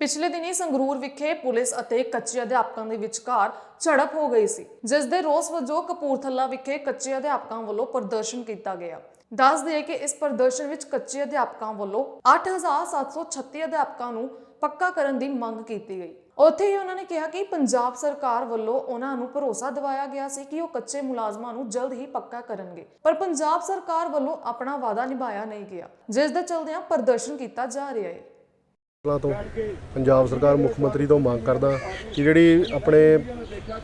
ਪਿਛਲੇ ਦਿਨੀ ਸੰਗਰੂਰ ਵਿਖੇ ਪੁਲਿਸ ਅਤੇ ਕੱਚੇ ਅਧਿਆਪਕਾਂ ਦੇ ਵਿਚਕਾਰ ਝੜਪ ਹੋ ਗਈ ਸੀ, ਜਿਸ ਦੇ ਰੋਸ ਵਜੋਂ ਕਪੂਰਥਲਾ ਵਿਖੇ ਕੱਚੇ ਅਧਿਆਪਕਾਂ ਵੱਲੋਂ ਪ੍ਰਦਰਸ਼ਨ ਕੀਤਾ ਗਿਆ। ਦੱਸ ਦਈਏ ਕਿ ਇਸ ਪ੍ਰਦਰਸ਼ਨ ਵਿੱਚ ਕੱਚੇ ਅਧਿਆਪਕਾਂ ਵੱਲੋਂ 8736 ਅਧਿਆਪਕਾਂ ਨੂੰ ਪੱਕਾ ਕਰਨ ਦੀ ਮੰਗ ਕੀਤੀ ਗਈ। ਉੱਥੇ ਹੀ ਉਹਨਾਂ ਨੇ ਕਿਹਾ ਕਿ ਪੰਜਾਬ ਸਰਕਾਰ ਵੱਲੋਂ ਉਹਨਾਂ ਨੂੰ ਭਰੋਸਾ ਦਿਵਾਇਆ ਗਿਆ ਸੀ ਕਿ ਉਹ ਕੱਚੇ ਮੁਲਾਜ਼ਮਾਂ ਨੂੰ ਜਲਦ ਹੀ ਪੱਕਾ ਕਰਨਗੇ, ਪਰ ਪੰਜਾਬ ਸਰਕਾਰ ਵੱਲੋਂ ਆਪਣਾ ਵਾਅਦਾ ਨਿਭਾਇਆ ਨਹੀਂ ਗਿਆ, ਜਿਸ ਦੇ ਚਲਦਿਆਂ ਪ੍ਰਦਰਸ਼ਨ ਕੀਤਾ ਜਾ ਰਿਹਾ ਹੈ। ਤੋਂ ਪੰਜਾਬ ਸਰਕਾਰ ਮੁੱਖ ਮੰਤਰੀ ਤੋਂ ਮੰਗ ਕਰਦਾ ਕਿ ਜਿਹੜੀ ਆਪਣੇ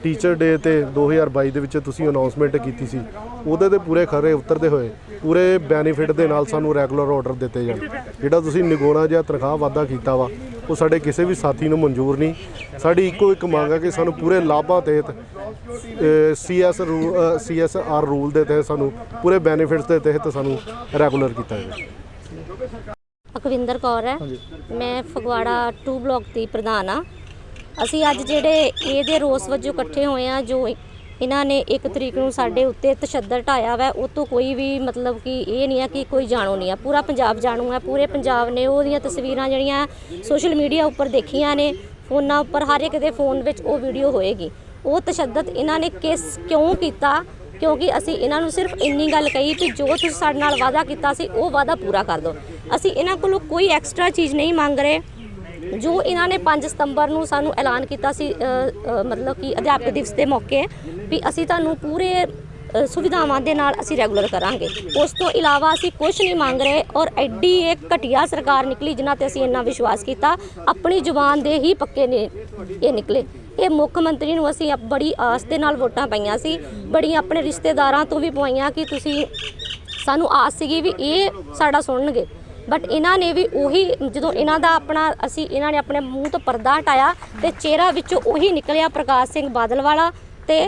ਟੀਚਰ ਡੇ ਤੇ 2022 ਦੇ ਵਿੱਚ ਤੁਸੀਂ ਅਨਾਉਂਸਮੈਂਟ ਕੀਤੀ ਸੀ, ਉਹਦੇ ਤੇ ਪੂਰੇ ਖਰੇ ਉਤਰਦੇ ਹੋਏ ਪੂਰੇ ਬੈਨੀਫਿਟ ਦੇ ਨਾਲ ਸਾਨੂੰ ਰੈਗੂਲਰ ਆਰਡਰ ਦਿੱਤੇ ਜਾਣ। ਜਿਹੜਾ ਤੁਸੀਂ ਨਿਗੋਣਾ ਜਿਹਾ ਤਨਖਾਹ ਵਾਧਾ ਕੀਤਾ ਵਾ, ਉਹ ਸਾਡੇ ਕਿਸੇ ਵੀ ਸਾਥੀ ਨੂੰ ਮਨਜ਼ੂਰ ਨਹੀਂ। ਸਾਡੀ ਇੱਕੋ ਇੱਕ ਮੰਗ ਹੈ ਕਿ ਸਾਨੂੰ ਪੂਰੇ ਲਾਭਾਂ ਤਹਿਤ CSR ਰੂਲ ਦੇ ਤਹਿਤ ਸਾਨੂੰ ਪੂਰੇ ਬੈਨੀਫਿਟਸ ਦੇ ਤਹਿਤ ਸਾਨੂੰ ਰੈਗੂਲਰ ਕੀਤਾ ਜਾਵੇ। ਅਕਵਿੰਦਰ ਕੌਰ ਹੈ, ਮੈਂ ਫਗਵਾੜਾ 2 ਬਲਾਕ ਦੀ ਪ੍ਰਧਾਨ ਆ। ਅਸੀਂ ਅੱਜ ਜਿਹੜੇ ਇਹਦੇ ਰੋਸ ਵਜੋਂ ਇਕੱਠੇ ਹੋਏ ਆ, ਜੋ ਇਹਨਾਂ ਨੇ 1 ਤਰੀਕ ਨੂੰ ਸਾਡੇ ਉੱਤੇ ਤਸ਼ੱਦਦ ਢਾਇਆ ਵਾ, ਉਹ ਤੋਂ ਕੋਈ ਵੀ ਮਤਲਬ ਕਿ ਇਹ ਨਹੀਂ ਆ ਕਿ ਕੋਈ ਜਾਣੂ ਨਹੀਂ ਆ, ਪੂਰਾ ਪੰਜਾਬ ਜਾਣੂ ਹੈ। ਪੂਰੇ ਪੰਜਾਬ ਨੇ ਉਹਦੀਆਂ ਤਸਵੀਰਾਂ ਜਿਹੜੀਆਂ ਸੋਸ਼ਲ ਮੀਡੀਆ ਉੱਪਰ ਦੇਖੀਆਂ ਨੇ, ਫੋਨਾਂ ਉੱਪਰ ਹਰ ਇੱਕ ਦੇ ਫੋਨ ਵਿੱਚ ਉਹ ਵੀਡੀਓ ਹੋਏਗੀ। ਉਹ ਤਸ਼ੱਦਦ ਇਹਨਾਂ ਨੇ ਕਿਉਂ ਕੀਤਾ? ਕਿਉਂਕਿ ਅਸੀਂ ਇਹਨਾਂ ਨੂੰ ਸਿਰਫ ਇੰਨੀ ਗੱਲ ਕਹੀ ਕਿ ਜੋ ਤੁਸੀਂ ਸਾਡੇ ਨਾਲ ਵਾਅਦਾ ਕੀਤਾ ਸੀ ਉਹ ਵਾਅਦਾ ਪੂਰਾ ਕਰ ਦਿਓ। ਅਸੀਂ ਇਹਨਾਂ ਕੋਲੋਂ ਕੋਈ ਐਕਸਟਰਾ ਚੀਜ਼ ਨਹੀਂ ਮੰਗ ਰਹੇ। ਜੋ ਇਹਨਾਂ ਨੇ 5 ਸਤੰਬਰ ਨੂੰ ਸਾਨੂੰ ਐਲਾਨ ਕੀਤਾ ਸੀ, ਮਤਲਬ ਕਿ ਅਧਿਆਪਕ ਦਿਵਸ ਦੇ ਮੌਕੇ, ਵੀ ਅਸੀਂ ਤੁਹਾਨੂੰ ਪੂਰੇ ਸੁਵਿਧਾਵਾਂ ਦੇ ਨਾਲ ਅਸੀਂ ਰੈਗੂਲਰ ਕਰਾਂਗੇ। ਉਸ ਤੋਂ ਇਲਾਵਾ ਅਸੀਂ ਕੁਝ ਨਹੀਂ ਮੰਗ ਰਹੇ। ਔਰ ਐਡੀ ਇੱਕ ਘਟੀਆ ਸਰਕਾਰ ਨਿਕਲੀ ਜਿਨ੍ਹਾਂ ਤੇ ਅਸੀਂ ਇੰਨਾ ਵਿਸ਼ਵਾਸ ਕੀਤਾ, ਆਪਣੀ ਜ਼ੁਬਾਨ ਦੇ ਹੀ ਪੱਕੇ ਨੇ ਇਹ ਨਿਕਲੇ। ਇਹ ਮੁੱਖ ਮੰਤਰੀ ਨੂੰ ਅਸੀਂ ਬੜੀ ਆਸ ਦੇ ਨਾਲ ਵੋਟਾਂ ਪਾਈਆਂ ਸੀ, ਬੜੀਆਂ ਆਪਣੇ ਰਿਸ਼ਤੇਦਾਰਾਂ ਤੋਂ ਵੀ ਪਵਾਈਆਂ ਕਿ ਤੁਸੀਂ, ਸਾਨੂੰ ਆਸ ਸੀਗੀ ਵੀ ਇਹ ਸਾਡਾ ਸੁਣਨਗੇ, ਬਟ ਇਹਨਾਂ ਨੇ ਵੀ ਉਹੀ, ਜਦੋਂ ਇਹਨਾਂ ਦਾ ਇਹਨਾਂ ਨੇ ਆਪਣੇ ਮੂੰਹ ਤੋਂ ਪਰਦਾ ਹਟਾਇਆ ਤੇ ਚਿਹਰਾ ਵਿੱਚੋਂ ਉਹੀ ਨਿਕਲਿਆ ਪ੍ਰਕਾਸ਼ ਸਿੰਘ ਬਾਦਲ ਵਾਲਾ ਤੇ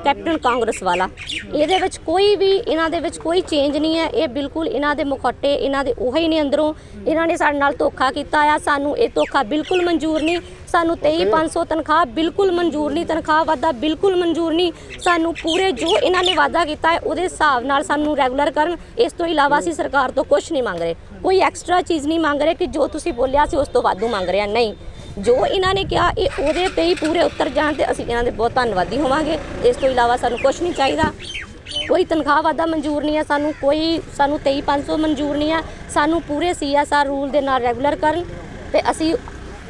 ਕੈਪਟਨ ਕਾਂਗਰਸ ਵਾਲਾ। ਇਹਦੇ ਵਿੱਚ ਕੋਈ ਵੀ, ਇਹਨਾਂ ਦੇ ਵਿੱਚ ਕੋਈ ਚੇਂਜ ਨਹੀਂ ਹੈ। ਇਹ ਬਿਲਕੁਲ ਇਹਨਾਂ ਦੇ ਮੁਖੌਟੇ ਇਹਨਾਂ ਦੇ ਉਹੀ ਨੇ ਅੰਦਰੋਂ। ਇਹਨਾਂ ਨੇ ਸਾਡੇ ਨਾਲ ਧੋਖਾ ਕੀਤਾ ਆ, ਸਾਨੂੰ ਇਹ ਧੋਖਾ ਬਿਲਕੁਲ ਮਨਜ਼ੂਰ ਨਹੀਂ। ਸਾਨੂੰ 23,500 ਤਨਖਾਹ ਬਿਲਕੁਲ ਮਨਜ਼ੂਰ ਨਹੀਂ, ਤਨਖਾਹ ਵਾਧਾ ਬਿਲਕੁਲ ਮਨਜ਼ੂਰ ਨਹੀਂ। ਸਾਨੂੰ ਪੂਰੇ ਜੋ ਇਹਨਾਂ ਨੇ ਵਾਅਦਾ ਕੀਤਾ ਹੈ ਉਹਦੇ ਹਿਸਾਬ ਨਾਲ ਸਾਨੂੰ ਰੈਗੂਲਰ ਕਰਨ। ਇਸ ਤੋਂ ਇਲਾਵਾ ਅਸੀਂ ਸਰਕਾਰ ਤੋਂ ਕੁਝ ਨਹੀਂ ਮੰਗ ਰਹੇ, ਕੋਈ ਐਕਸਟਰਾ ਚੀਜ਼ ਨਹੀਂ ਮੰਗ ਰਹੇ ਕਿ ਜੋ ਤੁਸੀਂ ਬੋਲਿਆ ਸੀ ਉਸ ਤੋਂ ਵਾਧੂ ਮੰਗ ਰਹੇ ਹਾਂ। ਨਹੀਂ, ਜੋ ਇਹਨਾਂ ਨੇ ਕਿਹਾ ਇਹ ਉਹਦੇ ਤੇ ਹੀ ਪੂਰੇ ਉਤਰ ਜਾਣ ਤੇ ਅਸੀਂ ਇਹਨਾਂ ਦੇ ਬਹੁਤ ਧੰਨਵਾਦੀ ਹੋਵਾਂਗੇ। ਇਸ ਤੋਂ ਇਲਾਵਾ ਸਾਨੂੰ ਕੁਝ ਨਹੀਂ ਚਾਹੀਦਾ। ਕੋਈ ਤਨਖਾਹ ਵਾਧਾ ਮਨਜ਼ੂਰ ਨਹੀਂ ਹੈ ਸਾਨੂੰ, ਸਾਨੂੰ 23,500 ਮਨਜ਼ੂਰ ਨਹੀਂ ਹੈ। ਸਾਨੂੰ ਪੂਰੇ CSR ਰੂਲ ਦੇ ਨਾਲ ਰੈਗੂਲਰ ਕਰਨ ਤੇ ਅਸੀਂ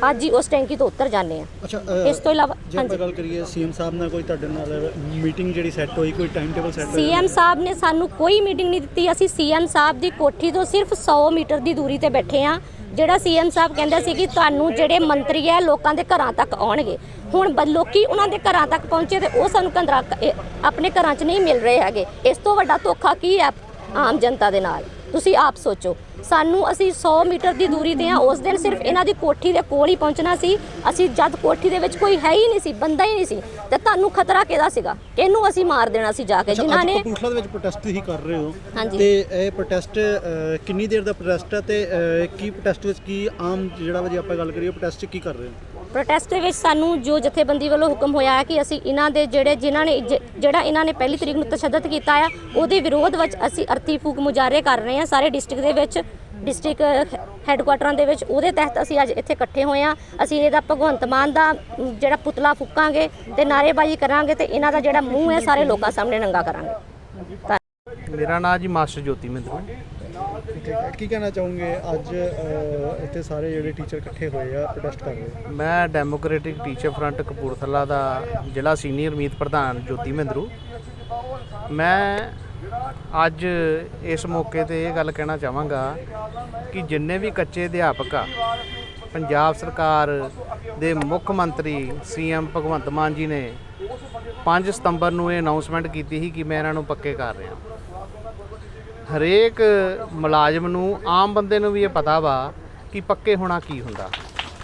ਅੱਜ ਹੀ ਉਸ ਟੈਂਕੀ ਤੋਂ ਉਤਰ ਜਾਂਦੇ ਹਾਂ। ਅੱਛਾ, ਇਸ ਤੋਂ ਇਲਾਵਾ ਜੇ ਆਪਾਂ ਗੱਲ ਕਰੀਏ CM ਸਾਹਿਬ ਨਾਲ ਕੋਈ ਤੁਹਾਡੇ ਨਾਲ ਮੀਟਿੰਗ ਜਿਹੜੀ ਸੈੱਟ ਹੋਈ, ਕੋਈ ਟਾਈਮ ਟੇਬਲ ਸੈੱਟ ਹੋਇਆ? CM ਸਾਹਿਬ ਨੇ ਸਾਨੂੰ ਕੋਈ ਮੀਟਿੰਗ ਨਹੀਂ ਦਿੱਤੀ। ਅਸੀਂ CM ਸਾਹਿਬ ਦੀ ਕੋਠੀ ਤੋਂ ਸਿਰਫ 100 ਮੀਟਰ ਦੀ ਦੂਰੀ ਤੇ ਬੈਠੇ ਹਾਂ। ਜਿਹੜਾ CM ਸਾਹਿਬ ਕਹਿੰਦਾ ਸੀ ਕਿ ਤੁਹਾਨੂੰ ਜਿਹੜੇ ਮੰਤਰੀ ਹੈ ਲੋਕਾਂ ਦੇ ਘਰਾਂ ਤੱਕ ਆਉਣਗੇ, ਹੁਣ ਲੋਕੀ ਉਹਨਾਂ ਦੇ ਘਰਾਂ ਤੱਕ ਪਹੁੰਚੇ ਤੇ ਉਹ ਸਾਨੂੰ ਆਪਣੇ ਘਰਾਂ 'ਚ ਨਹੀਂ ਮਿਲ ਰਹੇ ਹੈਗੇ। ਇਸ ਤੋਂ ਵੱਡਾ ਧੋਖਾ ਕੀ ਹੈ ਆਮ ਜਨਤਾ ਦੇ ਨਾਲ? ਤੁਸੀਂ ਆਪ ਸੋਚੋ। ਅਸੀਂ 100 ਮੀਟਰ ਦੀ ਦੂਰੀ ਤੇ ਹਾਂ। ਉਸ ਦਿਨ ਸਿਰਫ ਇਹਨਾਂ ਦੀ ਕੋਠੀ ਦੇ ਕੋਲ ਹੀ ਪਹੁੰਚਣਾ ਸੀ। ਅਸੀਂ ਜਦ ਕੋਠੀ ਦੇ ਵਿੱਚ ਕੋਈ ਹੈ ਹੀ ਨਹੀਂ ਸੀ, ਬੰਦਾ ਹੀ ਨਹੀਂ ਸੀ, ਤੇ ਤੁਹਾਨੂੰ ਖਤਰਾ ਕਿਹਦਾ ਸੀਗਾ? ਇਹਨੂੰ ਅਸੀਂ ਮਾਰ ਦੇਣਾ ਸੀ ਜਾ ਕੇ। ਜਿਨ੍ਹਾਂ ਨੇ ਕਪੂਰਥਲਾ ਦੇ ਵਿੱਚ ਪ੍ਰੋਟੈਸਟ ਹੀ ਕਰ ਰਹੇ ਹੋ, ਹਾਂਜੀ, ਤੇ ਇਹ ਪ੍ਰੋਟੈਸਟ ਕਿੰਨੀ ਦੇਰ ਦਾ ਪ੍ਰੋਟੈਸਟ ਹੈ ਤੇ ਕੀ ਪ੍ਰੋਟੈਸਟ ਵਿੱਚ ਕੀ ਆਮ ਜਿਹੜਾ ਵਜੇ ਆਪਾਂ ਗੱਲ ਕਰੀਏ ਪ੍ਰੋਟੈਸਟ 'ਚ ਕੀ ਕਰ ਰਹੇ ਹੋ? ਪ੍ਰੋਟੈਸਟ ਦੇ ਵਿੱਚ ਸਾਨੂੰ ਜੋ ਜਥੇਬੰਦੀ ਵੱਲੋਂ ਹੁਕਮ ਹੋਇਆ ਹੈ ਕਿ ਅਸੀਂ ਇਹਨਾਂ ਦੇ ਜਿਹੜਾ ਇਹਨਾਂ ਨੇ 1 ਤਰੀਕ ਨੂੰ ਤਸ਼ੱਦਦ ਕੀਤਾ ਆ, ਉਹਦੇ ਵਿਰੋਧ ਵਿੱਚ ਅਸੀਂ ਅਰਥੀ ਫੂਕ ਮੁਜ਼ਾਹਰੇ ਕਰ ਰਹੇ ਹਾਂ ਸਾਰੇ ਡਿਸਟ੍ਰਿਕਟ ਦੇ ਵਿੱਚ, ਡਿਸਟ੍ਰਿਕਟ ਹੈੱਡਕੁਆਟਰਾਂ ਦੇ ਵਿੱਚ। ਉਹਦੇ ਤਹਿਤ ਅਸੀਂ ਅੱਜ ਇੱਥੇ ਇਕੱਠੇ ਹੋਏ ਹਾਂ। ਅਸੀਂ ਇਹਦਾ ਭਗਵੰਤ ਮਾਨ ਦਾ ਜਿਹੜਾ ਪੁਤਲਾ ਫੂਕਾਂਗੇ ਤੇ ਨਾਅਰੇਬਾਜ਼ੀ ਕਰਾਂਗੇ ਤੇ ਇਹਨਾਂ ਦਾ ਜਿਹੜਾ ਮੂੰਹ ਹੈ ਸਾਰੇ ਲੋਕਾਂ ਸਾਹਮਣੇ ਨੰਗਾ ਕਰਾਂਗੇ। ਮੇਰਾ ਨਾਮ ਜੀ ਮਾਸਟਰ ਜੋਤੀ ਮਿੰਦਰੂ। ਕੀ ਕਹਿਣਾ ਚਾਹੋਗੇ ਅੱਜ ਇੱਥੇ ਸਾਰੇ ਜਿਹੜੇ ਟੀਚਰ ਇਕੱਠੇ ਹੋਏ ਆ ਪ੍ਰੋਟੈਸਟ ਕਰ ਰਹੇ? ਮੈਂ ਡੈਮੋਕ੍ਰੈਟਿਕ ਟੀਚਰ ਫਰੰਟ ਕਪੂਰਥਲਾ ਦਾ ਜ਼ਿਲ੍ਹਾ ਸੀਨੀਅਰ ਮੀਤ ਪ੍ਰਧਾਨ ਜੋਤੀ ਮਿੰਦਰੂ। ਮੈਂ ਅੱਜ ਇਸ ਮੌਕੇ ਤੇ ਇਹ ਗੱਲ ਕਹਿਣਾ ਚਾਹਾਂਗਾ ਕਿ ਜਿੰਨੇ ਵੀ ਕੱਚੇ ਅਧਿਆਪਕ ਆ, ਪੰਜਾਬ ਸਰਕਾਰ ਦੇ ਮੁੱਖ ਮੰਤਰੀ CM ਭਗਵੰਤ ਮਾਨ ਜੀ ਨੇ 5 ਸਤੰਬਰ ਨੂੰ ਇਹ ਅਨਾਉਂਸਮੈਂਟ ਕੀਤੀ ਸੀ ਕਿ ਮੈਂ ਇਹਨਾਂ ਨੂੰ ਪੱਕੇ ਕਰ ਰਿਹਾ। ਹਰੇਕ ਮੁਲਾਜ਼ਮ ਨੂੰ, ਆਮ ਬੰਦੇ ਨੂੰ ਵੀ ਇਹ ਪਤਾ ਵਾ ਕਿ ਪੱਕੇ ਹੋਣਾ ਕੀ ਹੁੰਦਾ।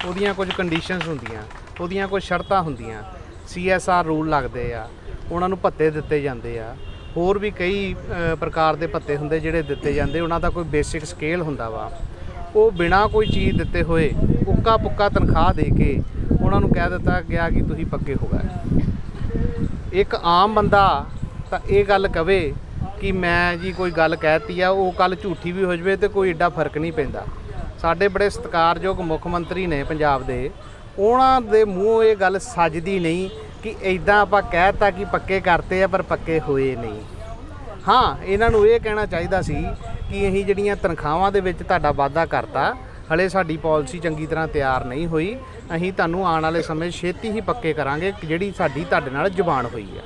ਉਹਦੀਆਂ ਕੁਝ ਕੰਡੀਸ਼ਨਸ ਹੁੰਦੀਆਂ, ਉਹਦੀਆਂ ਕੁਝ ਸ਼ਰਤਾਂ ਹੁੰਦੀਆਂ। CSR ਰੂਲ ਲੱਗਦੇ ਆ, ਉਹਨਾਂ ਨੂੰ ਭੱਤੇ ਦਿੱਤੇ ਜਾਂਦੇ ਆ, ਹੋਰ ਵੀ ਕਈ ਪ੍ਰਕਾਰ ਦੇ ਭੱਤੇ ਹੁੰਦੇ ਜਿਹੜੇ ਦਿੱਤੇ ਜਾਂਦੇ। ਉਹਨਾਂ ਦਾ ਕੋਈ ਬੇਸਿਕ ਸਕੇਲ ਹੁੰਦਾ ਵਾ। ਉਹ ਬਿਨਾਂ ਕੋਈ ਚੀਜ਼ ਦਿੱਤੇ ਹੋਏ ਉੱਕਾ ਪੁੱਕਾ ਤਨਖਾਹ ਦੇ ਕੇ ਉਹਨਾਂ ਨੂੰ ਕਹਿ ਦਿੱਤਾ ਗਿਆ ਕਿ ਤੁਸੀਂ ਪੱਕੇ ਹੋ ਗਏ। ਇੱਕ ਆਮ ਬੰਦਾ ਤਾਂ ਇਹ ਗੱਲ ਕਵੇ ਕਿ ਮੈਂ ਜੀ ਕੋਈ ਗੱਲ ਕਹਿਤੀ ਆ, ਉਹ ਕੱਲ੍ਹ ਝੂਠੀ ਵੀ ਹੋ ਜਾਵੇ ਤੇ ਕੋਈ ਏਡਾ ਫਰਕ ਨਹੀਂ ਪੈਂਦਾ। ਸਾਡੇ ਬੜੇ ਸਤਿਕਾਰਯੋਗ ਮੁੱਖ ਮੰਤਰੀ ਨੇ ਪੰਜਾਬ ਦੇ, ਉਹਨਾਂ ਦੇ ਮੂੰਹੋਂ ਇਹ ਗੱਲ ਸੱਜਦੀ ਨਹੀਂ ਕਿ ਇਦਾਂ ਆਪਾਂ ਕਹਿਤਾ ਕਿ ਪੱਕੇ ਕਰਤੇ ਆ ਪਰ ਪੱਕੇ ਹੋਏ ਨਹੀਂ। ਹਾਂ, ਇਹਨਾਂ ਨੂੰ ਇਹ ਕਹਿਣਾ ਚਾਹੀਦਾ ਸੀ ਕਿ ਅਸੀਂ ਜਿਹੜੀਆਂ ਤਨਖਾਹਾਂ ਦੇ ਵਿੱਚ ਤੁਹਾਡਾ ਵਾਅਦਾ ਕਰਤਾ, ਹਲੇ ਸਾਡੀ ਪਾਲਿਸੀ ਚੰਗੀ ਤਰ੍ਹਾਂ ਤਿਆਰ ਨਹੀਂ ਹੋਈ, ਅਸੀਂ ਤੁਹਾਨੂੰ ਆਉਣ ਵਾਲੇ ਸਮੇਂ ਛੇਤੀ ਹੀ ਪੱਕੇ ਕਰਾਂਗੇ ਜਿਹੜੀ ਸਾਡੀ ਤੁਹਾਡੇ ਨਾਲ ਜ਼ੁਬਾਨ ਹੋਈ ਆ।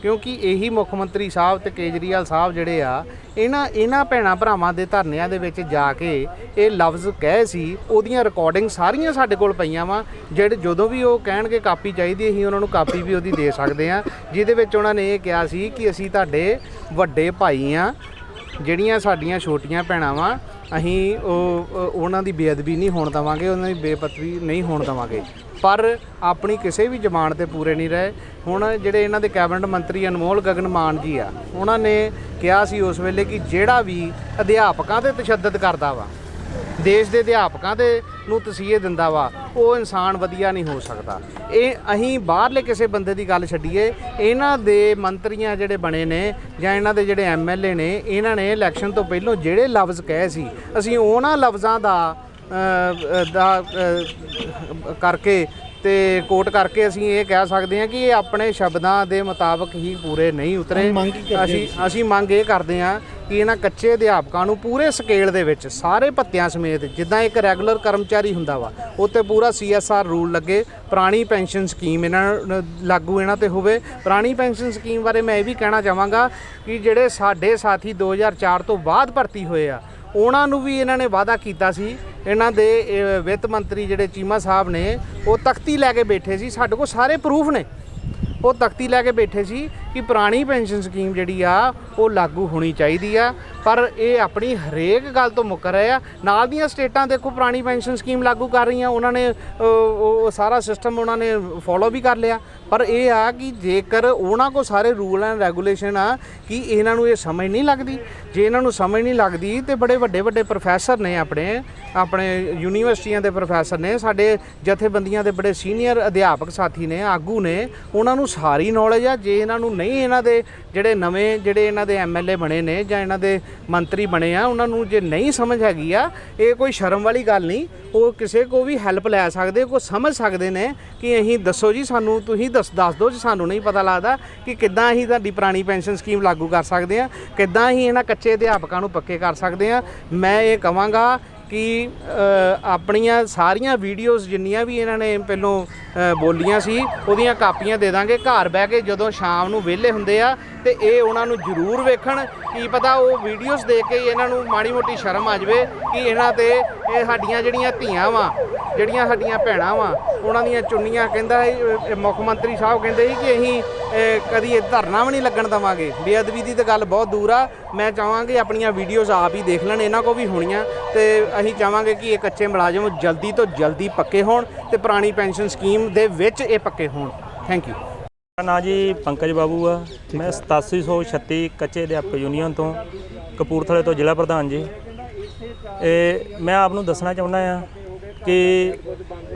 ਕਿਉਂਕਿ ਇਹੀ ਮੁੱਖ ਮੰਤਰੀ ਸਾਹਿਬ ਤੇ ਕੇਜਰੀਵਾਲ ਸਾਹਿਬ ਜਿਹੜੇ ਆ ਇਹਨਾਂ ਭੈਣਾਂ ਭਰਾਵਾਂ ਦੇ ਧਰਨਿਆਂ ਦੇ ਵਿੱਚ ਜਾ ਕੇ ਇਹ ਲਫ਼ਜ਼ ਕਹੇ ਸੀ, ਉਹਦੀਆਂ ਰਿਕਾਰਡਿੰਗ ਸਾਰੀਆਂ ਸਾਡੇ ਕੋਲ ਪਈਆਂ ਵਾ। ਜਦੋਂ ਵੀ ਉਹ ਕਹਿਣਗੇ ਕਾਪੀ ਚਾਹੀਦੀ, ਅਸੀਂ ਉਹਨਾਂ ਨੂੰ ਕਾਪੀ ਵੀ ਉਹਦੀ ਦੇ ਸਕਦੇ ਹਾਂ, ਜਿਹਦੇ ਵਿੱਚ ਉਹਨਾਂ ਨੇ ਇਹ ਕਿਹਾ ਸੀ ਕਿ ਅਸੀਂ ਤੁਹਾਡੇ ਵੱਡੇ ਭਾਈ ਆ, ਜਿਹੜੀਆਂ ਸਾਡੀਆਂ ਛੋਟੀਆਂ ਭੈਣਾਂ ਵਾ ਅਸੀਂ ਉਹਨਾਂ ਦੀ ਬੇਅਦਬੀ ਨਹੀਂ ਹੋਣ ਦੇਵਾਂਗੇ, ਉਹਨਾਂ ਦੀ ਬੇਪਤਵੀ ਨਹੀਂ ਹੋਣ ਦੇਵਾਂਗੇ। ਪਰ ਆਪਣੀ ਕਿਸੇ ਵੀ ਜ਼ਮਾਨ ਤੇ ਪੂਰੇ ਨਹੀਂ ਰਹੇ। ਹੁਣ ਜਿਹੜੇ ਇਹਨਾਂ ਦੇ ਕੈਬਨਿਟ ਮੰਤਰੀ ਅਨਮੋਲ ਗਗਨ ਮਾਨ ਜੀ ਆ, ਉਹਨਾਂ ਨੇ ਕਿਹਾ ਸੀ ਉਸ ਵੇਲੇ ਕਿ ਜਿਹੜਾ ਵੀ ਅਧਿਆਪਕਾਂ ਤੇ ਤਸ਼ੱਦਦ ਕਰਦਾ ਵਾ, ਦੇਸ਼ ਦੇ ਅਧਿਆਪਕਾਂ ਦੇ ਨੂੰ ਤਸੀਹੇ ਦਿੰਦਾ ਵਾ, ਉਹ ਇਨਸਾਨ ਵਧੀਆ ਨਹੀਂ ਹੋ ਸਕਦਾ। ਇਹ ਅਸੀਂ ਬਾਹਰਲੇ ਕਿਸੇ ਬੰਦੇ ਦੀ ਗੱਲ ਛੱਡੀਏ, ਇਹਨਾਂ ਦੇ ਮੰਤਰੀਆਂ ਜਿਹੜੇ ਬਣੇ ਨੇ ਜਾਂ ਇਹਨਾਂ ਦੇ ਜਿਹੜੇ MLA ਨੇ, ਇਹਨਾਂ ਨੇ ਇਲੈਕਸ਼ਨ ਤੋਂ ਪਹਿਲਾਂ ਜਿਹੜੇ ਲਫ਼ਜ਼ ਕਹੇ ਸੀ, ਅਸੀਂ ਉਹਨਾਂ ਲਫ਼ਜ਼ਾਂ ਦਾ ਕਰਕੇ ਤੇ ਕੋਟ ਕਰਕੇ ਅਸੀਂ ਇਹ ਕਹਿ ਸਕਦੇ ਹਾਂ ਕਿ ਇਹ ਆਪਣੇ ਸ਼ਬਦਾਂ ਦੇ ਮੁਤਾਬਕ ਹੀ ਪੂਰੇ ਨਹੀਂ ਉਤਰੇ। ਅਸੀਂ ਮੰਗ ਇਹ ਕਰਦੇ ਹਾਂ ਕਿ ਇਹਨਾਂ ਕੱਚੇ ਅਧਿਆਪਕਾਂ ਨੂੰ ਪੂਰੇ ਸਕੇਲ ਦੇ ਵਿੱਚ ਸਾਰੇ ਭੱਤਿਆਂ ਸਮੇਤ, ਜਿੱਦਾਂ ਇੱਕ ਰੈਗੂਲਰ ਕਰਮਚਾਰੀ ਹੁੰਦਾ ਵਾ, ਉੱਤੇ ਪੂਰਾ CSR ਰੂਲ ਲੱਗੇ। ਪੁਰਾਣੀ ਪੈਨਸ਼ਨ ਸਕੀਮ ਇਹਨਾਂ ਲਾਗੂ ਇਹਨਾਂ ਤੇ ਹੋਵੇ। ਪੁਰਾਣੀ ਪੈਨਸ਼ਨ ਸਕੀਮ ਬਾਰੇ ਮੈਂ ਇਹ ਵੀ ਕਹਿਣਾ ਚਾਹਾਂਗਾ ਕਿ ਜਿਹੜੇ ਸਾਡੇ ਸਾਥੀ 2004 ਤੋਂ ਬਾਅਦ ਭਰਤੀ ਹੋਏ ਆ, ਉਹਨਾਂ ਨੂੰ ਵੀ ਇਹਨਾਂ ਨੇ ਵਾਅਦਾ ਕੀਤਾ ਸੀ। ਇਹਨਾਂ ਦੇ ਵਿੱਤ ਮੰਤਰੀ ਜਿਹੜੇ ਚੀਮਾ ਸਾਹਿਬ ਨੇ, ਉਹ ਤਖਤੀ ਲੈ ਕੇ ਬੈਠੇ ਸੀ, ਸਾਡੇ ਕੋਲ ਸਾਰੇ ਪ੍ਰੂਫ ਨੇ, ਉਹ ਤਖਤੀ ਲੈ ਕੇ ਬੈਠੇ ਸੀ ਕਿ ਪੁਰਾਣੀ ਪੈਨਸ਼ਨ ਸਕੀਮ ਜਿਹੜੀ ਆ ਉਹ ਲਾਗੂ ਹੋਣੀ ਚਾਹੀਦੀ ਆ। ਪਰ ਇਹ ਆਪਣੀ ਹਰੇਕ ਗੱਲ ਤੋਂ ਮੁੱਕਰ ਰਹੇ ਆ। ਨਾਲ ਦੀਆਂ ਸਟੇਟਾਂ ਦੇਖੋ ਪੁਰਾਣੀ ਪੈਨਸ਼ਨ ਸਕੀਮ ਲਾਗੂ ਕਰ ਰਹੀਆਂ, ਉਹਨਾਂ ਨੇ ਉਹ ਸਾਰਾ ਸਿਸਟਮ ਉਹਨਾਂ ਨੇ ਫੋਲੋ ਵੀ ਕਰ ਲਿਆ। ਪਰ ਇਹ ਆ ਕਿ ਜੇਕਰ ਉਹਨਾਂ ਕੋਲ ਸਾਰੇ ਰੂਲ ਐਂਡ ਰੈਗੂਲੇਸ਼ਨ ਆ, ਕਿ ਇਹਨਾਂ ਨੂੰ ਇਹ ਸਮਝ ਨਹੀਂ ਲੱਗਦੀ। ਜੇ ਇਹਨਾਂ ਨੂੰ ਸਮਝ ਨਹੀਂ ਲੱਗਦੀ ਤੇ ਬੜੇ ਵੱਡੇ ਪ੍ਰੋਫੈਸਰ ਨੇ, ਆਪਣੇ ਯੂਨੀਵਰਸਿਟੀਆਂ ਦੇ ਪ੍ਰੋਫੈਸਰ ਨੇ, ਸਾਡੇ ਜਥੇਬੰਦੀਆਂ ਦੇ ਬੜੇ ਸੀਨੀਅਰ ਅਧਿਆਪਕ ਸਾਥੀ ਨੇ, ਆਗੂ ਨੇ, ਉਹਨਾਂ ਨੂੰ ਸਾਰੀ ਨੌਲੇਜ ਆ। ਜੇ ਇਹਨਾਂ ਨੂੰ ਨਹੀਂ, ਇਹਨਾਂ ਦੇ ਜਿਹੜੇ ਨਵੇਂ ਜਿਹੜੇ ਇਹਨਾਂ ਦੇ MLA ਬਣੇ ਨੇ ਜਾਂ ਇਹਨਾਂ ਦੇ ਮੰਤਰੀ ਬਣੇ ਆ, ਉਹਨਾਂ ਨੂੰ ਜੇ ਨਹੀਂ ਸਮਝ ਹੈਗੀ ਆ, ਇਹ ਕੋਈ ਸ਼ਰਮ ਵਾਲੀ ਗੱਲ ਨਹੀਂ। ਉਹ ਕਿਸੇ ਕੋ ਵੀ ਹੈਲਪ ਲੈ ਸਕਦੇ, ਕੋਈ ਸਮਝ ਸਕਦੇ ਨੇ ਕਿ ਅਸੀਂ ਦੱਸੋ ਜੀ, ਸਾਨੂੰ ਤੁਸੀਂ ਦੱਸ ਦਿਓ ਜੀ, ਸਾਨੂੰ ਨਹੀਂ ਪਤਾ ਲੱਗਦਾ ਕਿ ਕਿੱਦਾਂ ਅਸੀਂ ਤੁਹਾਡੀ ਪੁਰਾਣੀ ਪੈਨਸ਼ਨ ਸਕੀਮ ਲਾਗੂ ਕਰ ਸਕਦੇ ਹਾਂ, ਕਿੱਦਾਂ ਅਸੀਂ ਇਹਨਾਂ ਕੱਚੇ ਅਧਿਆਪਕਾਂ ਨੂੰ ਪੱਕੇ ਕਰ ਸਕਦੇ ਹਾਂ। ਮੈਂ ਇਹ ਕਹਾਂਗਾ ਕਿ ਆਪਣੀਆਂ ਸਾਰੀਆਂ ਵੀਡੀਓਜ਼ ਜਿੰਨੀਆਂ ਵੀ ਇਹਨਾਂ ਨੇ ਪਹਿਲੋਂ ਬੋਲੀਆਂ ਸੀ, ਉਹਦੀਆਂ ਕਾਪੀਆਂ ਦੇ ਦਾਂਗੇ। ਘਰ ਬਹਿ ਕੇ ਜਦੋਂ ਸ਼ਾਮ ਨੂੰ ਵਿਹਲੇ ਹੁੰਦੇ ਆ ਤੇ ਇਹ ਉਹਨਾਂ ਨੂੰ ਜ਼ਰੂਰ ਵੇਖਣ। ਕੀ ਪਤਾ ਉਹ ਵੀਡੀਓਜ਼ ਦੇਖ ਕੇ ਇਹਨਾਂ ਨੂੰ ਮਾੜੀ ਮੋਟੀ ਸ਼ਰਮ ਆ ਜਾਵੇ ਕਿ ਇਹਨਾਂ ਤੇ ਇਹ ਸਾਡੀਆਂ ਜਿਹੜੀਆਂ ਧੀਆਂ ਵਾ, ਜਿਹੜੀਆਂ ਸਾਡੀਆਂ ਭੈਣਾਂ ਵਾ, ਉਹਨਾਂ ਦੀਆਂ ਚੁੰਨੀਆਂ, ਕਹਿੰਦਾ ਮੁੱਖ ਮੰਤਰੀ ਸਾਹਿਬ ਕਹਿੰਦੇ ਸੀ ਕਿ ਅਸੀਂ ਕਦੀ ਇਹ ਧਰਨਾ ਵੀ ਨਹੀਂ ਲੱਗਣ ਦੇਵਾਂਗੇ। ਬੇਅਦਬੀ ਦੀ ਤਾਂ ਗੱਲ ਬਹੁਤ ਦੂਰ ਆ। ਮੈਂ ਚਾਹਾਂਗੇ ਆਪਣੀਆਂ ਵੀਡੀਓਜ਼ ਆਪ ਹੀ ਦੇਖ ਲੈਣ, ਇਹਨਾਂ ਕੋਲ ਵੀ ਹੋਣੀਆਂ, ਤੇ ਅਸੀਂ ਚਾਹਾਂਗੇ ਕਿ ਇਹ ਕੱਚੇ ਮੁਲਾਜ਼ਮ ਜਲਦੀ ਤੋਂ ਜਲਦੀ ਪੱਕੇ ਹੋਣ ਤੇ ਪੁਰਾਣੀ ਪੈਨਸ਼ਨ ਸਕੀਮ ਦੇ ਵਿੱਚ ਇਹ ਪੱਕੇ ਹੋਣ। Thank you. ਮੇਰਾ ਨਾਂ ਜੀ ਪੰਕਜ ਬਾਬੂ ਆ। ਮੈਂ 8736 ਕੱਚੇ ਅਧਿਆਪਕ ਯੂਨੀਅਨ ਤੋਂ, ਕਪੂਰਥਲੇ ਤੋਂ ਜ਼ਿਲ੍ਹਾ ਪ੍ਰਧਾਨ ਜੀ। ਮੈਂ ਆਪ ਨੂੰ ਦੱਸਣਾ ਚਾਹੁੰਦਾ ਆ ਕਿ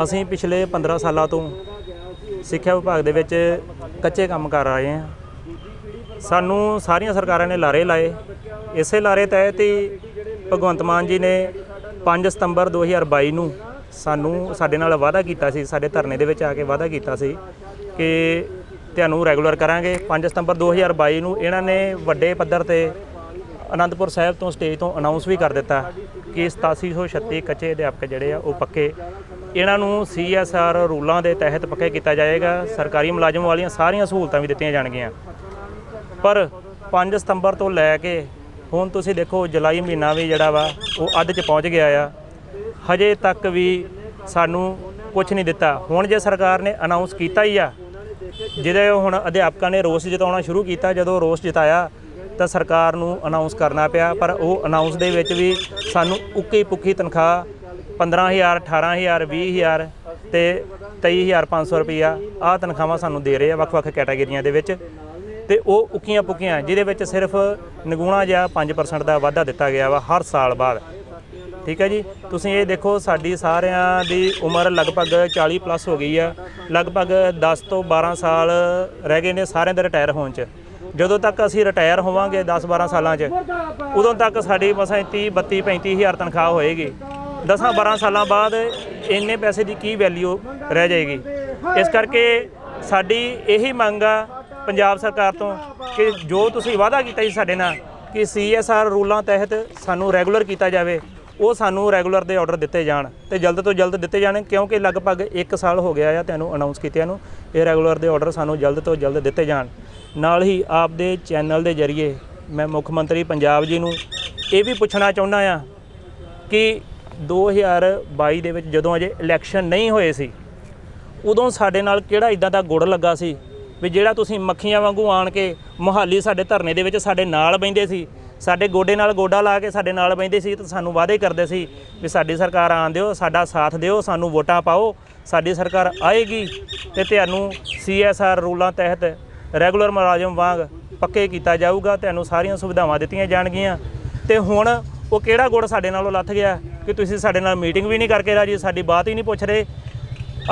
ਅਸੀਂ ਪਿਛਲੇ 15 ਸਾਲਾਂ ਤੋਂ ਸਿੱਖਿਆ ਵਿਭਾਗ ਦੇ ਵਿੱਚ ਕੱਚੇ ਕੰਮ ਕਰ ਰਹੇ ਹਾਂ। ਸਾਨੂੰ ਸਾਰੀਆਂ ਸਰਕਾਰਾਂ ਨੇ ਲਾਰੇ ਲਾਏ। ਇਸੇ ਲਾਰੇ ਤਹਿਤ ਹੀ ਭਗਵੰਤ ਮਾਨ ਜੀ ਨੇ 5 ਸਤੰਬਰ 2022 ਨੂੰ ਸਾਡੇ ਨਾਲ ਵਾਅਦਾ ਕੀਤਾ ਸੀ, ਸਾਡੇ ਧਰਨੇ ਦੇ ਵਿੱਚ ਆ ਕੇ ਵਾਅਦਾ ਕੀਤਾ ਸੀ ਕਿ ਤੁਹਾਨੂੰ ਰੈਗੂਲਰ ਕਰਾਂਗੇ। 5 ਸਤੰਬਰ 2022 ਨੂੰ ਇਹਨਾਂ ਨੇ ਵੱਡੇ ਪੱਧਰ ਤੇ ਅਨੰਦਪੁਰ ਸਾਹਿਬ ਤੋਂ ਸਟੇਜ ਤੋਂ ਅਨਾਉਂਸ ਵੀ ਕਰ ਦਿੱਤਾ ਕਿ 8736 ਕੱਚੇ ਅਧਿਆਪਕ ਜਿਹੜੇ ਆ ਉਹ ਪੱਕੇ, ਇਹਨਾਂ ਨੂੰ CSR ਰੂਲਾਂ ਦੇ ਤਹਿਤ ਪੱਕੇ ਕੀਤਾ ਜਾਏਗਾ। ਸਰਕਾਰੀ ਮੁਲਾਜ਼ਮ ਵਾਲੀਆਂ ਸਾਰੀਆਂ ਸਹੂਲਤਾਂ ਵੀ ਦਿੱਤੀਆਂ ਜਾਣਗੀਆਂ। ਪਰ 5 ਸਤੰਬਰ ਤੋਂ ਲੈ ਕੇ ਹੁਣ ਤੁਸੀਂ ਦੇਖੋ ਜੁਲਾਈ ਮਹੀਨਾ ਵੀ ਜਿਹੜਾ ਵਾ ਉਹ ਅੱਧ 'ਚ ਪਹੁੰਚ ਗਿਆ ਆ, ਹਜੇ ਤੱਕ ਵੀ ਸਾਨੂੰ ਕੁਝ ਨਹੀਂ ਦਿੱਤਾ। ਹੁਣ ਜੇ ਸਰਕਾਰ ਨੇ ਅਨਾਉਂਸ ਕੀਤਾ ਹੀ ਆ, ਜਿਹਦੇ ਹੁਣ ਅਧਿਆਪਕਾਂ ਨੇ ਰੋਸ ਜਤਾਉਣਾ ਸ਼ੁਰੂ ਕੀਤਾ, ਜਦੋਂ ਰੋਸ ਜਤਾਇਆ ਤਾਂ ਸਰਕਾਰ ਨੂੰ ਅਨਾਉਂਸ ਕਰਨਾ ਪਿਆ। ਪਰ ਉਹ ਅਨਾਉਂਸ ਦੇ ਵਿੱਚ ਵੀ ਸਾਨੂੰ ਉੱਕੀ ਪੁੱਕੀ ਤਨਖਾਹ 15,000, 18,000, 20,000 ਤੇ 23,500 ਰੁਪਈਆ ਆਹ ਤਨਖਾਹਾਂ ਸਾਨੂੰ ਦੇ ਰਹੇ ਆ ਵੱਖ-ਵੱਖ ਕੈਟਾਗਰੀਆਂ ਦੇ ਵਿੱਚ, ਤੇ ਉਹ ਉੱਕੀਆਂ ਪੁੱਕੀਆਂ, ਜਿਹਦੇ ਵਿੱਚ ਸਿਰਫ ਨਿਗੂਣਾ ਜਿਹਾ 5% ਦਾ ਵਾਧਾ ਦਿੱਤਾ ਗਿਆ ਵਾ ਹਰ ਸਾਲ ਬਾਅਦ। ਠੀਕ ਹੈ ਜੀ। ਤੁਸੀਂ ਇਹ ਦੇਖੋ, ਸਾਡੀ ਸਾਰਿਆਂ ਦੀ ਉਮਰ ਲਗਭਗ 40 ਪਲੱਸ ਹੋ ਗਈ ਆ। ਲਗਭਗ 10 ਤੋਂ 12 ਸਾਲ ਰਹਿ ਗਏ ਨੇ ਸਾਰਿਆਂ ਦੇ ਰਿਟਾਇਰ ਹੋਣ 'ਚ। ਜਦੋਂ ਤੱਕ ਅਸੀਂ ਰਿਟਾਇਰ ਹੋਵਾਂਗੇ 10-12 ਸਾਲਾਂ 'ਚ, ਉਦੋਂ ਤੱਕ ਸਾਡੀ ਮਸਾਂ 30, 32, 35,000 ਤਨਖਾਹ ਹੋਏਗੀ। 10-12 ਸਾਲਾਂ ਬਾਅਦ ਇੰਨੇ ਪੈਸੇ ਦੀ ਕੀ ਵੈਲਿਊ ਰਹਿ ਜਾਏਗੀ। ਇਸ ਕਰਕੇ ਸਾਡੀ ਇਹੀ ਮੰਗ ਆ ਪੰਜਾਬ ਸਰਕਾਰ ਤੋਂ ਕਿ ਜੋ ਤੁਸੀਂ ਵਾਅਦਾ ਕੀਤਾ ਸੀ ਸਾਡੇ ਨਾਲ ਕਿ CSR ਰੂਲਾਂ ਤਹਿਤ ਸਾਨੂੰ ਰੈਗੂਲਰ ਕੀਤਾ ਜਾਵੇ, ਉਹ ਸਾਨੂੰ ਰੈਗੂਲਰ ਦੇ ਆਰਡਰ ਦਿੱਤੇ ਜਾਣ ਤੇ ਜਲਦ ਤੋਂ ਜਲਦ ਦਿੱਤੇ ਜਾਣ, ਕਿਉਂਕਿ ਲਗਭਗ 1 ਸਾਲ ਹੋ ਗਿਆ ਆ ਤੁਹਾਨੂੰ ਅਨਾਉਂਸ ਕੀਤਿਆਂ ਨੂੰ। ਇਹ ਰੈਗੂਲਰ ਦੇ ਆਰਡਰ ਸਾਨੂੰ ਜਲਦ ਤੋਂ ਜਲਦ ਦਿੱਤੇ ਜਾਣ। ਨਾਲ ਹੀ ਆਪਦੇ ਚੈਨਲ ਦੇ ਜ਼ਰੀਏ ਮੈਂ ਮੁੱਖ ਮੰਤਰੀ ਪੰਜਾਬ ਜੀ ਨੂੰ ਇਹ ਵੀ ਪੁੱਛਣਾ ਚਾਹੁੰਦਾ ਆ ਕਿ 2022 ਦੇ ਵਿੱਚ ਜਦੋਂ ਅਜੇ ਇਲੈਕਸ਼ਨ ਨਹੀਂ ਹੋਏ ਸੀ, ਉਦੋਂ ਸਾਡੇ ਨਾਲ ਕਿਹੜਾ ਇਦਾਂ ਦਾ ਗੁੜ ਲੱਗਾ ਸੀ ਵੀ ਜਿਹੜਾ ਤੁਸੀਂ ਮੱਖੀਆਂ ਵਾਂਗੂ ਆਣ ਕੇ ਮੁਹਾਲੀ ਸਾਡੇ ਧਰਨੇ ਦੇ ਵਿੱਚ ਸਾਡੇ ਨਾਲ ਬਹਿੰਦੇ ਸੀ, ਸਾਡੇ ਗੋਡੇ ਨਾਲ ਗੋਡਾ ਲਾ ਕੇ ਸਾਡੇ ਨਾਲ ਬਹਿੰਦੇ ਸੀ ਤੇ ਸਾਨੂੰ ਵਾਅਦੇ ਕਰਦੇ ਸੀ ਵੀ ਸਾਡੀ ਸਰਕਾਰ ਆਉਣ ਦਿਓ, ਸਾਡਾ ਸਾਥ ਦਿਓ, ਸਾਨੂੰ ਵੋਟਾਂ ਪਾਓ, ਸਾਡੀ ਸਰਕਾਰ ਆਏਗੀ ਤੇ ਤੁਹਾਨੂੰ CSR ਰੂਲਾਂ ਤਹਿਤ ਰੈਗੂਲਰ ਮੁਲਾਜ਼ਮ ਵਾਂਗ ਪੱਕੇ ਕੀਤਾ ਜਾਊਗਾ, ਤੁਹਾਨੂੰ ਸਾਰੀਆਂ ਸੁਵਿਧਾਵਾਂ ਦਿੱਤੀਆਂ ਜਾਣਗੀਆਂ। ਤੇ ਹੁਣ ਉਹ ਕਿਹੜਾ ਗੁੜ ਸਾਡੇ ਨਾਲੋਂ ਲੱਥ ਗਿਆ ਕਿ ਤੁਸੀਂ ਸਾਡੇ ਨਾਲ ਮੀਟਿੰਗ ਵੀ ਨਹੀਂ ਕਰਕੇ ਰਾਜੀ, ਸਾਡੀ ਬਾਤ ਹੀ ਨਹੀਂ ਪੁੱਛ ਰਹੇ।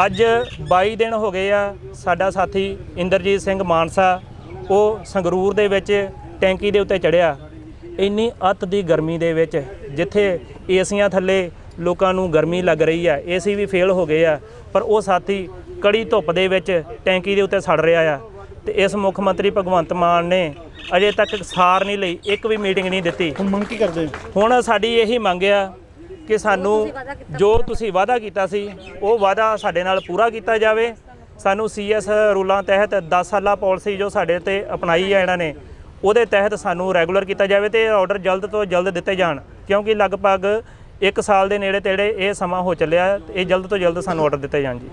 ਅੱਜ 22 ਦਿਨ ਹੋ ਗਏ ਆ, ਸਾਡਾ ਸਾਥੀ ਇੰਦਰਜੀਤ ਸਿੰਘ ਮਾਨਸਾ ਉਹ ਸੰਗਰੂਰ ਦੇ ਵਿੱਚ ਟੈਂਕੀ ਦੇ ਉੱਤੇ ਚੜ੍ਹਿਆ, ਇੰਨੀ ਅੱਤ ਦੀ ਗਰਮੀ ਦੇ ਵਿੱਚ, ਜਿੱਥੇ ਏਸੀਆਂ ਥੱਲੇ ਲੋਕਾਂ ਨੂੰ ਗਰਮੀ ਲੱਗ ਰਹੀ ਆ, AC ਵੀ ਫੇਲ ਹੋ ਗਏ ਆ, ਪਰ ਉਹ ਸਾਥੀ ਕੜੀ ਧੁੱਪ ਦੇ ਵਿੱਚ ਟੈਂਕੀ ਦੇ ਉੱਤੇ ਸੜ ਰਿਹਾ ਆ। ਤੇ ਇਸ ਮੁੱਖ ਮੰਤਰੀ ਭਗਵੰਤ ਮਾਨ ਨੇ ਅਜੇ ਤੱਕ ਸਾਰ ਨਹੀਂ ਲਈ, ਇੱਕ ਵੀ ਮੀਟਿੰਗ ਨਹੀਂ ਦਿੱਤੀ। ਹੁਣ ਮੰਗ ਕੀ ਕਰਦੇ? ਹੁਣ ਸਾਡੀ ਇਹੀ ਮੰਗ ਆ ਕਿ ਸਾਨੂੰ ਜੋ ਤੁਸੀਂ ਵਾਅਦਾ ਕੀਤਾ ਸੀ ਉਹ ਵਾਅਦਾ ਸਾਡੇ ਨਾਲ ਪੂਰਾ ਕੀਤਾ ਜਾਵੇ। ਸਾਨੂੰ CS ਰੂਲਾਂ ਤਹਿਤ 10 ਸਾਲਾ ਪਾਲਿਸੀ ਜੋ ਸਾਡੇ ਤੇ ਅਪਣਾਈ ਹੈ ਇਹਨਾਂ ਨੇ, ਉਹਦੇ ਤਹਿਤ ਸਾਨੂੰ ਰੈਗੂਲਰ ਕੀਤਾ ਜਾਵੇ ਤੇ ਆਰਡਰ ਜਲਦ ਤੋਂ ਜਲਦ ਦਿੱਤੇ ਜਾਣ, ਕਿਉਂਕਿ ਲਗਭਗ 1 ਸਾਲ ਦੇ ਨੇੜੇ ਤੇੜੇ ਇਹ ਸਮਾਂ ਹੋ ਚੱਲਿਆ। ਇਹ ਜਲਦ ਤੋਂ ਜਲਦ ਸਾਨੂੰ ਆਰਡਰ ਦਿੱਤੇ ਜਾਣ ਜੀ।